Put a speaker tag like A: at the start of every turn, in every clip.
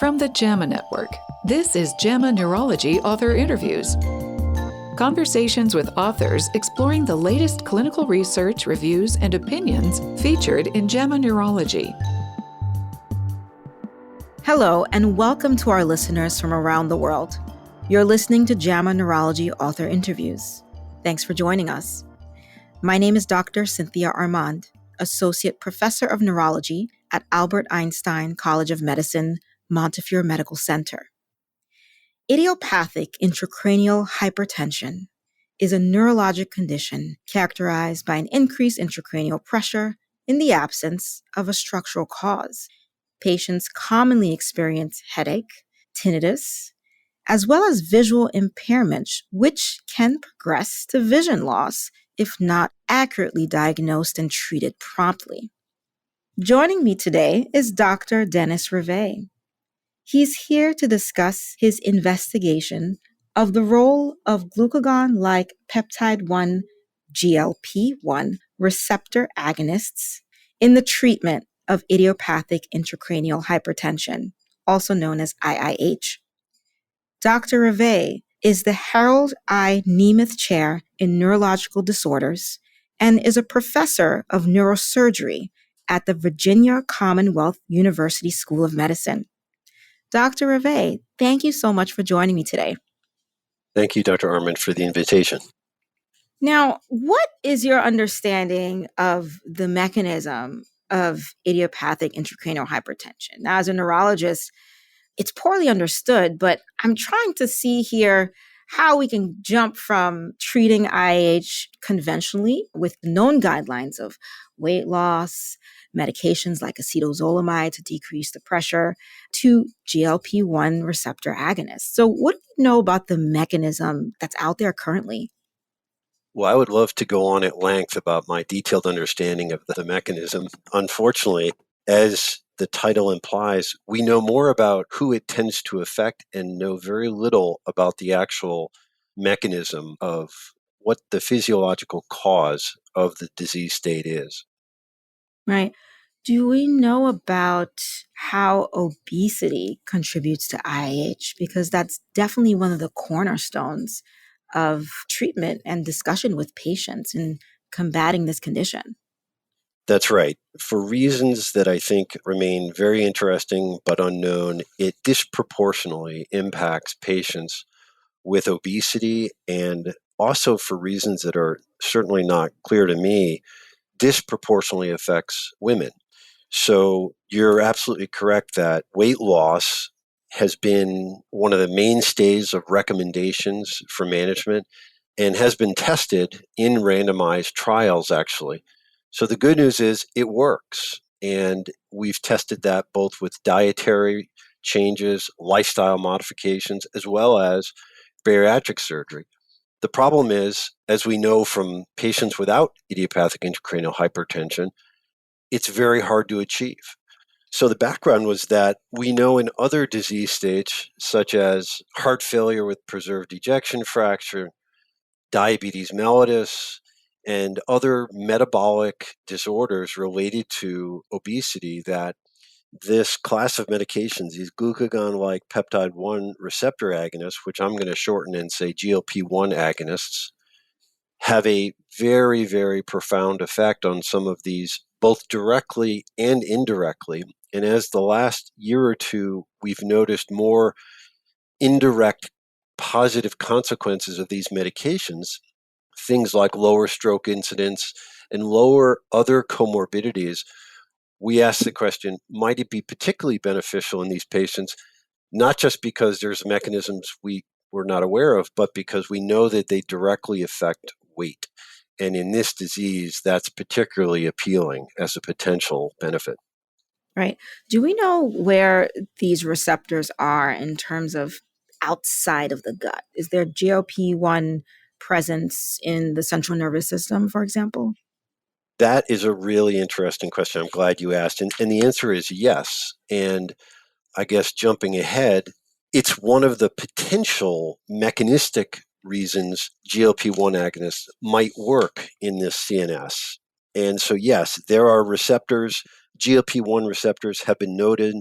A: From the JAMA Network, this is JAMA Neurology Author Interviews. Conversations with authors exploring the latest clinical research, reviews, and opinions featured in JAMA Neurology.
B: Hello, and welcome to our listeners from around the world. You're listening to JAMA Neurology Author Interviews. Thanks for joining us. My name is Dr. Cynthia Armand, Associate Professor of Neurology at Albert Einstein College of Medicine, Montefiore Medical Center. Idiopathic Intracranial Hypertension is a neurologic condition characterized by an increased intracranial pressure in the absence of a structural cause. Patients commonly experience headache, tinnitus, as well as visual impairment, which can progress to vision loss if not accurately diagnosed and treated promptly. Joining me today is Dr. Dennis Rivet. He's here to discuss his investigation of the role of glucagon-like peptide-1 GLP-1 receptor agonists in the treatment of idiopathic intracranial hypertension, also known as IIH. Dr. Rivet is the Harold I. Nemeth Chair in Neurological Disorders and is a professor of neurosurgery at the Virginia Commonwealth University School of Medicine. Dr. Rivet, thank you so much for joining me today.
C: Thank you, Dr. Armand, for the invitation.
B: Now, what is your understanding of the mechanism of idiopathic intracranial hypertension? Now, as a neurologist, it's poorly understood, but I'm trying to see here how we can jump from treating IIH conventionally with known guidelines of weight loss, medications like acetazolamide to decrease the pressure, to GLP-1 receptor agonists. So what do you know about the mechanism that's out there currently?
C: Well, I would love to go on at length about my detailed understanding of the mechanism. Unfortunately, as the title implies, we know more about who it tends to affect and know very little about the actual mechanism of what the physiological cause of the disease state is.
B: Right. Do we know about how obesity contributes to IIH? Because that's definitely one of the cornerstones of treatment and discussion with patients in combating this condition.
C: That's right. For reasons that I think remain very interesting but unknown, it disproportionately impacts patients with obesity, and also for reasons that are certainly not clear to me, disproportionately affects women. So you're absolutely correct that weight loss has been one of the mainstays of recommendations for management and has been tested in randomized trials, actually. So the good news is it works. And we've tested that both with dietary changes, lifestyle modifications, as well as bariatric surgery. The problem is, as we know from patients without idiopathic intracranial hypertension, it's very hard to achieve. So the background was that we know in other disease states, such as heart failure with preserved ejection fraction, diabetes mellitus, and other metabolic disorders related to obesity, that this class of medications, these glucagon-like peptide-1 receptor agonists, which I'm going to shorten and say GLP-1 agonists, have a very, very profound effect on some of these, both directly and indirectly. And as the last year or two, we've noticed more indirect positive consequences of these medications, things like lower stroke incidence and lower other comorbidities. We ask the question, might it be particularly beneficial in these patients, not just because there's mechanisms we're not aware of, but because we know that they directly affect weight. And in this disease, that's particularly appealing as a potential benefit.
B: Right. Do we know where these receptors are in terms of outside of the gut? Is there GLP-1 presence in the central nervous system, for example?
C: That is a really interesting question. I'm glad you asked. And the answer is yes. And I guess jumping ahead, it's one of the potential mechanistic reasons GLP-1 agonists might work in this CNS. And so, yes, there are receptors. GLP-1 receptors have been noted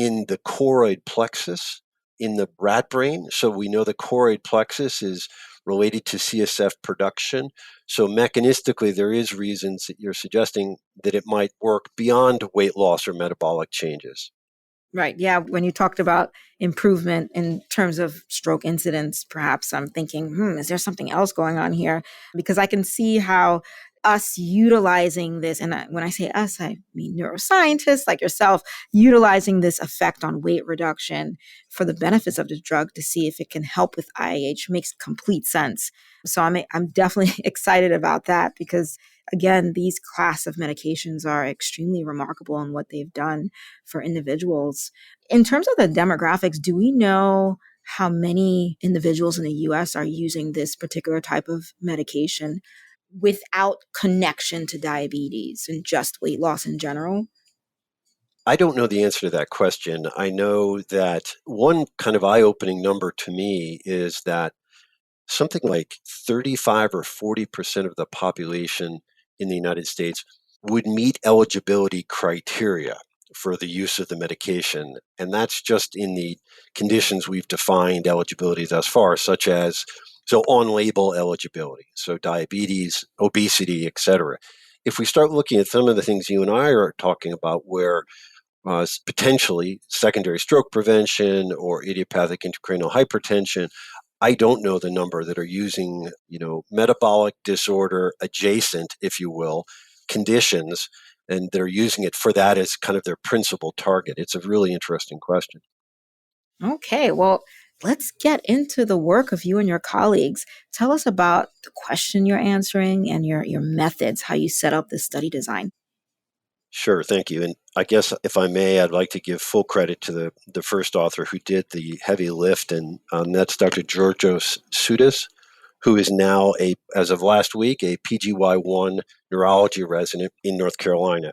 C: in the choroid plexus in the rat brain. So we know the choroid plexus is related to CSF production. So mechanistically, there is reasons that you're suggesting that it might work beyond weight loss or metabolic changes.
B: Right. Yeah. When you talked about improvement in terms of stroke incidence, perhaps I'm thinking, is there something else going on here? Because I can see how us utilizing this, and when I say us, I mean neuroscientists like yourself, utilizing this effect on weight reduction for the benefits of the drug to see if it can help with IIH makes complete sense. So I'm definitely excited about that because, again, these class of medications are extremely remarkable in what they've done for individuals. In terms of the demographics, do we know how many individuals in the US are using this particular type of medication without connection to diabetes and just weight loss in general?
C: I don't know the answer to that question. I know that one kind of eye-opening number to me is that something like 35 or 40% of the population in the United States would meet eligibility criteria for the use of the medication. And that's just in the conditions we've defined eligibility thus far, such as on-label eligibility, so diabetes, obesity, et cetera. If we start looking at some of the things you and I are talking about, where potentially secondary stroke prevention or idiopathic intracranial hypertension, I don't know the number that are using, metabolic disorder adjacent, if you will, conditions, and they're using it for that as kind of their principal target. It's a really interesting question.
B: Okay, well, let's get into the work of you and your colleagues. Tell us about the question you're answering and your methods, how you set up this study design.
C: Sure, thank you. And I guess if I may, I'd like to give full credit to the first author who did the heavy lift, and that's Dr. Georgios Soudas, who is now, as of last week, a PGY1 neurology resident in North Carolina.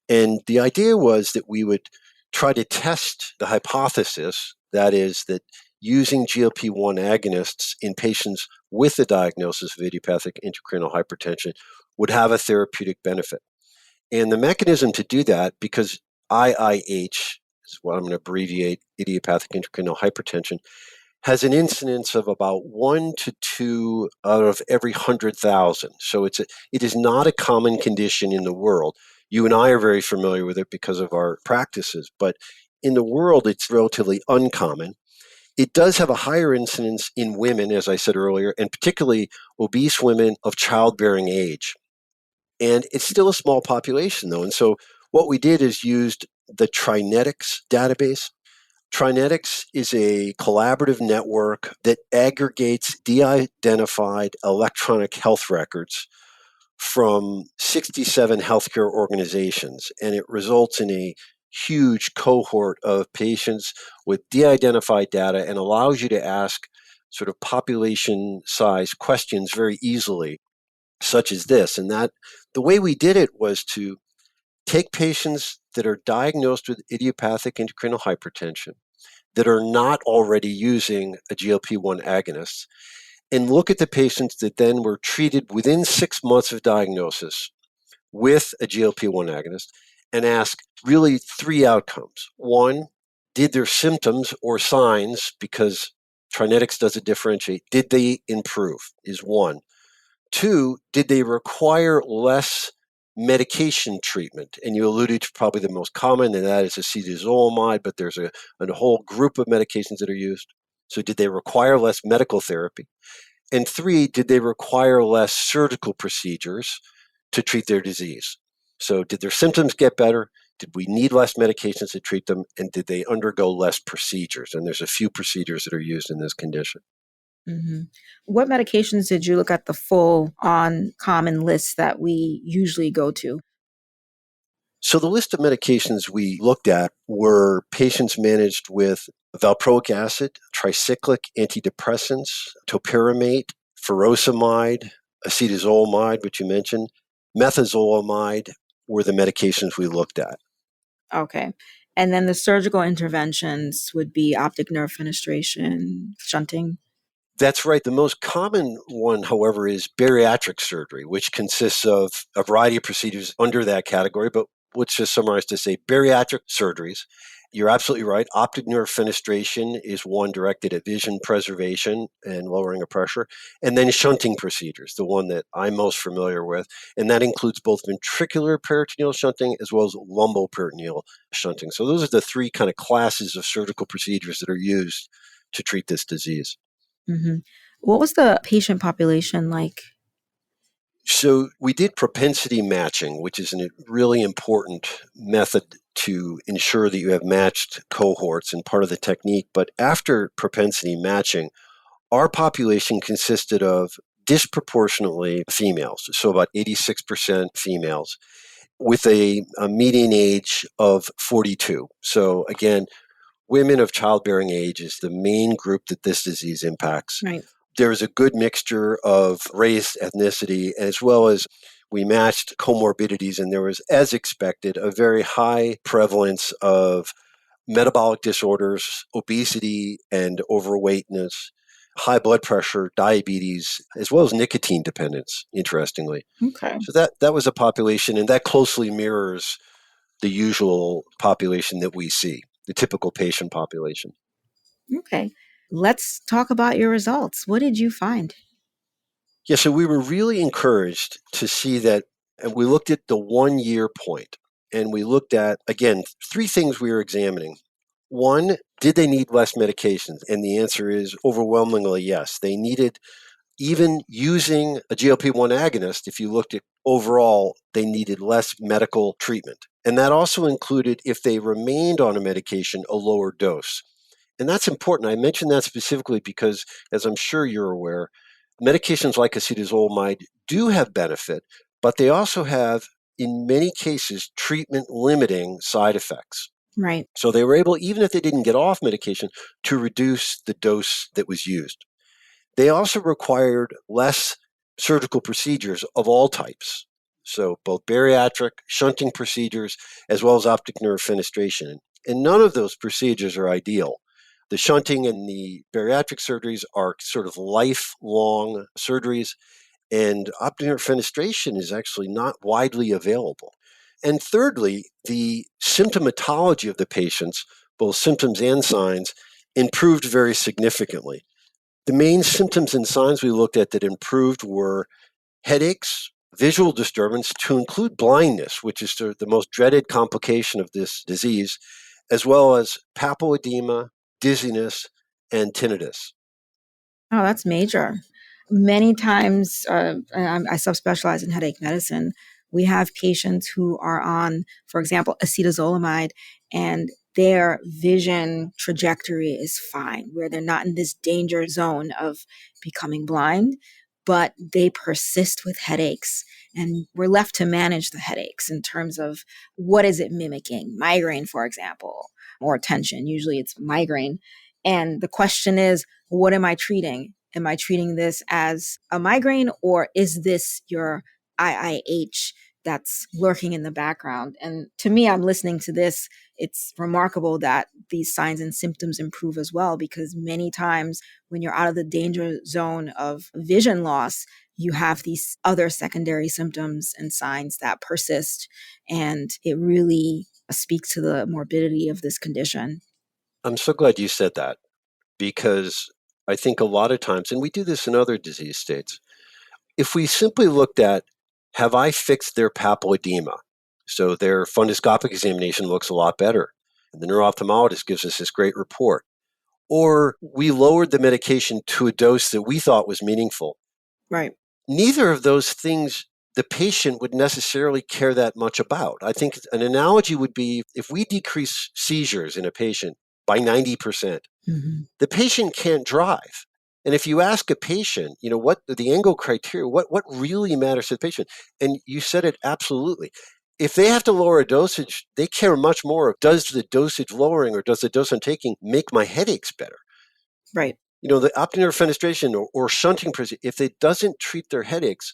C: And the idea was that we would try to test the hypothesis, that is, that using GLP-1 agonists in patients with a diagnosis of idiopathic intracranial hypertension would have a therapeutic benefit. And the mechanism to do that, because IIH is what I'm going to abbreviate, idiopathic intracranial hypertension, has an incidence of about 1 to 2 out of every 100,000. So it is not a common condition in the world. You and I are very familiar with it because of our practices, but in the world, it's relatively uncommon. It does have a higher incidence in women, as I said earlier, and particularly obese women of childbearing age. And it's still a small population, though. And so what we did is used the Trinetics database. Trinetics is a collaborative network that aggregates de-identified electronic health records from 67 healthcare organizations, and it results in a huge cohort of patients with de-identified data and allows you to ask sort of population size questions very easily, such as this. And that the way we did it was to take patients that are diagnosed with idiopathic intracranial hypertension that are not already using a GLP-1 agonist and look at the patients that then were treated within 6 months of diagnosis with a GLP-1 agonist and ask really 3 outcomes. One, did their symptoms or signs, because Trinetics doesn't differentiate, did they improve is one. Two, did they require less medication treatment? And you alluded to probably the most common, and that is acetazolamide, but there's a whole group of medications that are used. So did they require less medical therapy? And three, did they require less surgical procedures to treat their disease? So did their symptoms get better? Did we need less medications to treat them? And did they undergo less procedures? And there's a few procedures that are used in this condition.
B: Mm-hmm. What medications did you look at the full on common list that we usually go to?
C: So the list of medications we looked at were patients managed with valproic acid, tricyclic antidepressants, topiramate, furosemide, acetazolamide, which you mentioned, methazolamide were the medications we looked at.
B: Okay. And then the surgical interventions would be optic nerve fenestration, shunting.
C: That's right. The most common one, however, is bariatric surgery, which consists of a variety of procedures under that category. But let's just summarize to say bariatric surgeries. You're absolutely right. Optic nerve fenestration is one directed at vision preservation and lowering of pressure. And then shunting procedures, the one that I'm most familiar with. And that includes both ventricular peritoneal shunting as well as lumboperitoneal shunting. So those are the three kind of classes of surgical procedures that are used to treat this disease.
B: Hmm. What was the patient population like?
C: So we did propensity matching, which is a really important method to ensure that you have matched cohorts and part of the technique. But after propensity matching, our population consisted of disproportionately females, so about 86% females, with a median age of 42. So again, women of childbearing age is the main group that this disease impacts.
B: Right.
C: There was a good mixture of race, ethnicity, as well as we matched comorbidities, and there was, as expected, a very high prevalence of metabolic disorders, obesity and overweightness, high blood pressure, diabetes, as well as nicotine dependence, interestingly.
B: Okay.
C: So that was a population, and that closely mirrors the usual population that we see, the typical patient population.
B: Okay. Let's talk about your results. What did you find?
C: Yeah, so we were really encouraged to see that, and we looked at the 1 year point, and we looked at, again, three things we were examining. One, did they need less medications? And the answer is overwhelmingly yes. They needed, even using a GLP-1 agonist, if you looked at overall, they needed less medical treatment. And that also included, if they remained on a medication, a lower dose. And that's important. I mention that specifically because, as I'm sure you're aware, medications like acetazolamide do have benefit, but they also have, in many cases, treatment limiting side effects.
B: Right.
C: So they were able, even if they didn't get off medication, to reduce the dose that was used. They also required less surgical procedures of all types. So both bariatric, shunting procedures, as well as optic nerve fenestration. And none of those procedures are ideal. The shunting and the bariatric surgeries are sort of lifelong surgeries, and optic nerve fenestration is actually not widely available. And thirdly, the symptomatology of the patients, both symptoms and signs, improved very significantly. The main symptoms and signs we looked at that improved were headaches, visual disturbance, to include blindness, which is the most dreaded complication of this disease, as well as papilledema, dizziness, and tinnitus.
B: Oh, that's major. Many times, I subspecialize in headache medicine. We have patients who are on, for example, acetazolamide, and their vision trajectory is fine, where they're not in this danger zone of becoming blind, but they persist with headaches. And we're left to manage the headaches in terms of what is it mimicking? Migraine, for example, or tension. Usually it's migraine. And the question is, what am I treating? Am I treating this as a migraine, or is this your IIH that's lurking in the background? And to me, I'm listening to this. It's remarkable that these signs and symptoms improve as well, because many times when you're out of the danger zone of vision loss, you have these other secondary symptoms and signs that persist. And it really speaks to the morbidity of this condition.
C: I'm so glad you said that, because I think a lot of times, and we do this in other disease states, if we simply looked at, have I fixed their papilledema? So their fundoscopic examination looks a lot better. And the neuro-ophthalmologist gives us this great report. Or we lowered the medication to a dose that we thought was meaningful.
B: Right.
C: Neither of those things the patient would necessarily care that much about. I think an analogy would be, if we decrease seizures in a patient by 90%,
B: Mm-hmm.
C: the patient can't drive. And if you ask a patient, what the Engel criteria, what really matters to the patient? And you said it absolutely. If they have to lower a dosage, they care much more of, does the dosage lowering or does the dose I'm taking make my headaches better?
B: Right.
C: The optic nerve fenestration or shunting procedure, if it doesn't treat their headaches,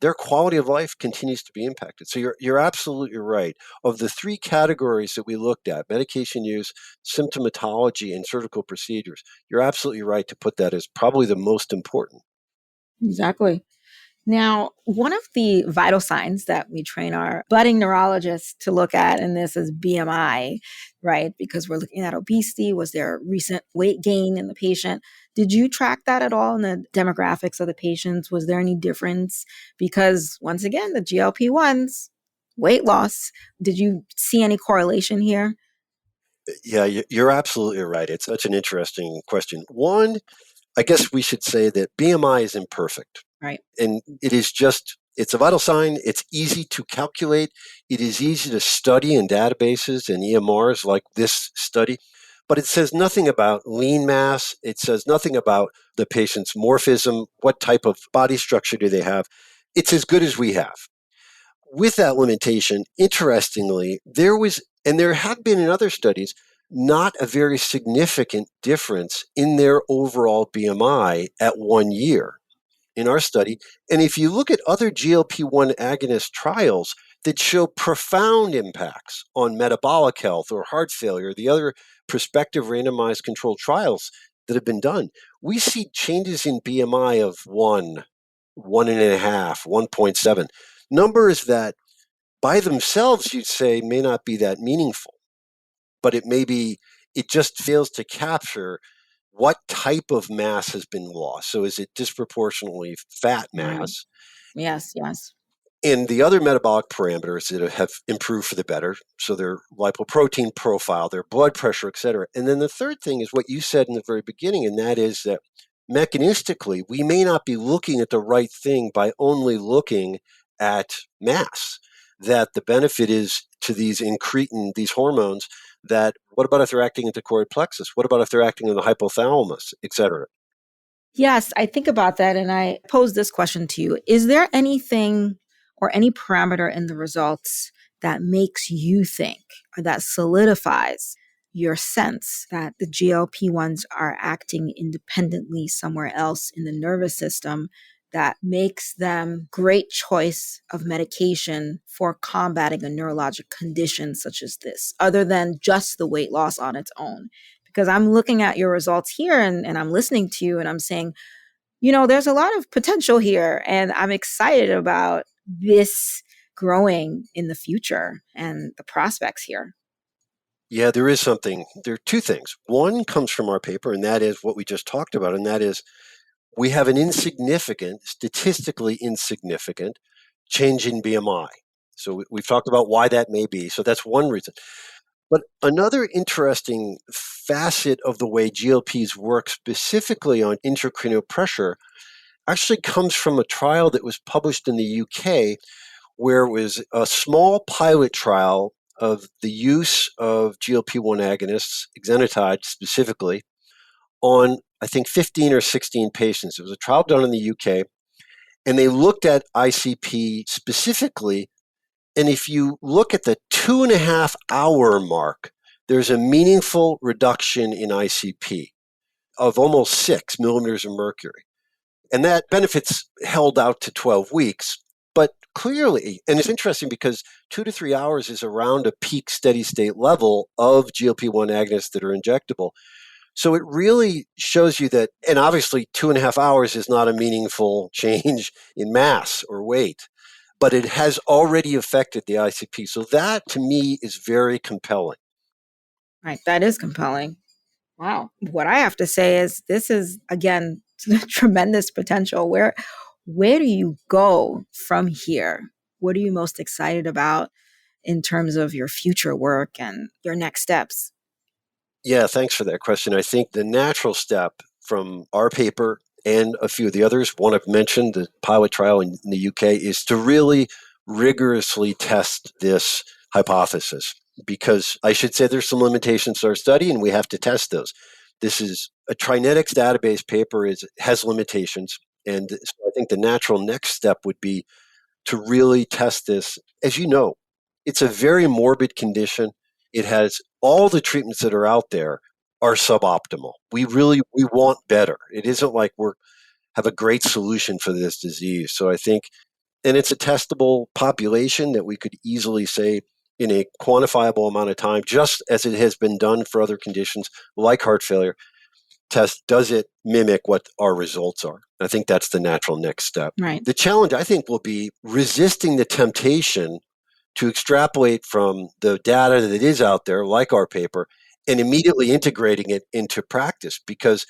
C: their quality of life continues to be impacted. So you're absolutely right. Of the three categories that we looked at, medication use, symptomatology, and surgical procedures, you're absolutely right to put that as probably the most important.
B: Exactly. Now, one of the vital signs that we train our budding neurologists to look at in this is BMI, right? Because we're looking at obesity. Was there recent weight gain in the patient? Did you track that at all in the demographics of the patients? Was there any difference? Because once again, the GLP-1s, weight loss, did you see any correlation here?
C: Yeah, you're absolutely right. It's such an interesting question. One, I guess we should say that BMI is imperfect.
B: Right.
C: And it's a vital sign. It's easy to calculate. It is easy to study in databases and EMRs like this study, but it says nothing about lean mass. It says nothing about the patient's morphism. What type of body structure do they have? It's as good as we have. With that limitation, interestingly, and there have been in other studies, not a very significant difference in their overall BMI at 1 year in our study. And if you look at other GLP-1 agonist trials that show profound impacts on metabolic health or heart failure, the other prospective randomized controlled trials that have been done, we see changes in BMI of 1.5, 1.7. Numbers that by themselves you'd say may not be that meaningful, but it just fails to capture what type of mass has been lost. So is it disproportionately fat
B: Right.
C: mass?
B: Yes, yes.
C: And the other metabolic parameters that have improved for the better, so their lipoprotein profile, their blood pressure, et cetera. And then the third thing is what you said in the very beginning, and that is that mechanistically, we may not be looking at the right thing by only looking at mass. That the benefit is to these incretin, these hormones, that what about if they're acting in the choroid plexus? What about if they're acting in the hypothalamus, et cetera?
B: Yes, I think about that and I pose this question to you. Is there anything or any parameter in the results that makes you think or that solidifies your sense that the GLP-1s are acting independently somewhere else in the nervous system that makes them great choice of medication for combating a neurologic condition such as this, other than just the weight loss on its own? Because I'm looking at your results here and I'm listening to you and I'm saying, there's a lot of potential here and I'm excited about this growing in the future and the prospects here.
C: Yeah, there is something. There are two things. One comes from our paper, and that is what we just talked about, and that is we have an statistically insignificant change in BMI. So we've talked about why that may be. So that's one reason. But another interesting facet of the way GLPs work specifically on intracranial pressure actually comes from a trial that was published in the UK where it was a small pilot trial of the use of GLP-1 agonists, exenatide specifically, on I think 15 or 16 patients. It was a trial done in the UK, and they looked at ICP specifically. And if you look at the 2.5 hour mark, there's a meaningful reduction in ICP of almost 6 millimeters of mercury. And that benefit's held out to 12 weeks. But clearly, and it's interesting because 2 to 3 hours is around a peak steady state level of GLP-1 agonists that are injectable. So it really shows you that, and obviously 2.5 hours is not a meaningful change in mass or weight, but it has already affected the ICP. So that to me is very compelling.
B: Right. That is compelling. Wow. What I have to say is this is, again, tremendous potential. Where do you go from here? What are you most excited about in terms of your future work and your next steps?
C: Yeah, thanks for that question. I think the natural step from our paper and a few of the others, one I've mentioned, the pilot trial in the UK, is to really rigorously test this hypothesis. Because I should say there's some limitations to our study and we have to test those. This is a Trinetics database paper has limitations. And so I think the natural next step would be to really test this. As you know, it's a very morbid condition. It has all the treatments that are out there are suboptimal. We want better. It isn't like we have a great solution for this disease. So I think, and it's a testable population that we could easily say in a quantifiable amount of time, just as it has been done for other conditions like heart failure. test, does it mimic what our results are? I think that's the natural next step.
B: Right.
C: The challenge, I think, will be resisting the temptation to extrapolate from the data that is out there, like our paper, and immediately integrating it into practice, because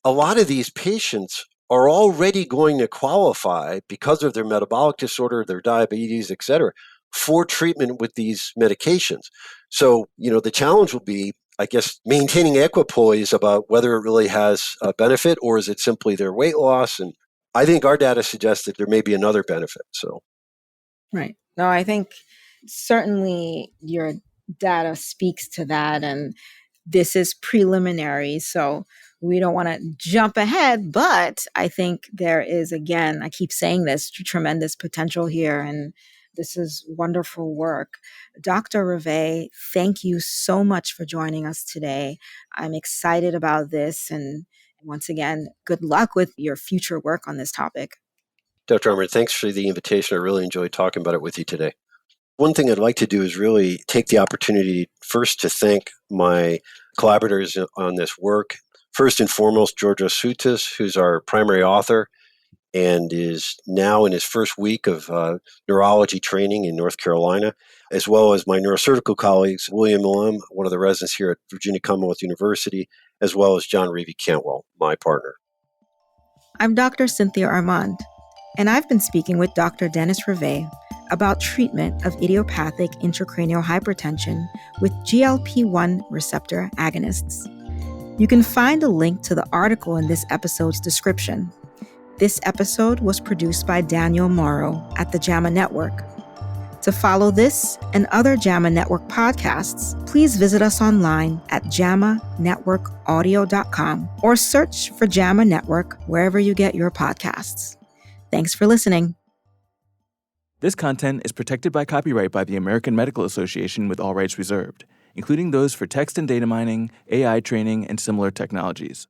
C: a lot of these patients are already going to qualify because of their metabolic disorder, their diabetes, et cetera, for treatment with these medications. So, the challenge will be, I guess, maintaining equipoise about whether it really has a benefit or is it simply their weight loss. And I think our data suggests that there may be another benefit. So,
B: Right. No, I think certainly your data speaks to that. And this is preliminary. So we don't want to jump ahead. But I think there is, again, I keep saying this, tremendous potential here. And this is wonderful work. Dr. Rivet, thank you so much for joining us today. I'm excited about this. And once again, good luck with your future work on this topic.
C: Dr. Armand, thanks for the invitation. I really enjoyed talking about it with you today. One thing I'd like to do is really take the opportunity first to thank my collaborators on this work. First and foremost, Georgios Soutis, who's our primary author and is now in his first week of neurology training in North Carolina, as well as my neurosurgical colleagues, William Lum, one of the residents here at Virginia Commonwealth University, as well as John Reeve Cantwell, my partner.
B: I'm Dr. Cynthia Armand, and I've been speaking with Dr. Dennis Rivet about treatment of idiopathic intracranial hypertension with GLP-1 receptor agonists. You can find a link to the article in this episode's description. This episode was produced by Daniel Morrow at the JAMA Network. To follow this and other JAMA Network podcasts, please visit us online at jamanetworkaudio.com or search for JAMA Network wherever you get your podcasts. Thanks for listening.
D: This content is protected by copyright by the American Medical Association with all rights reserved, including those for text and data mining, AI training, and similar technologies.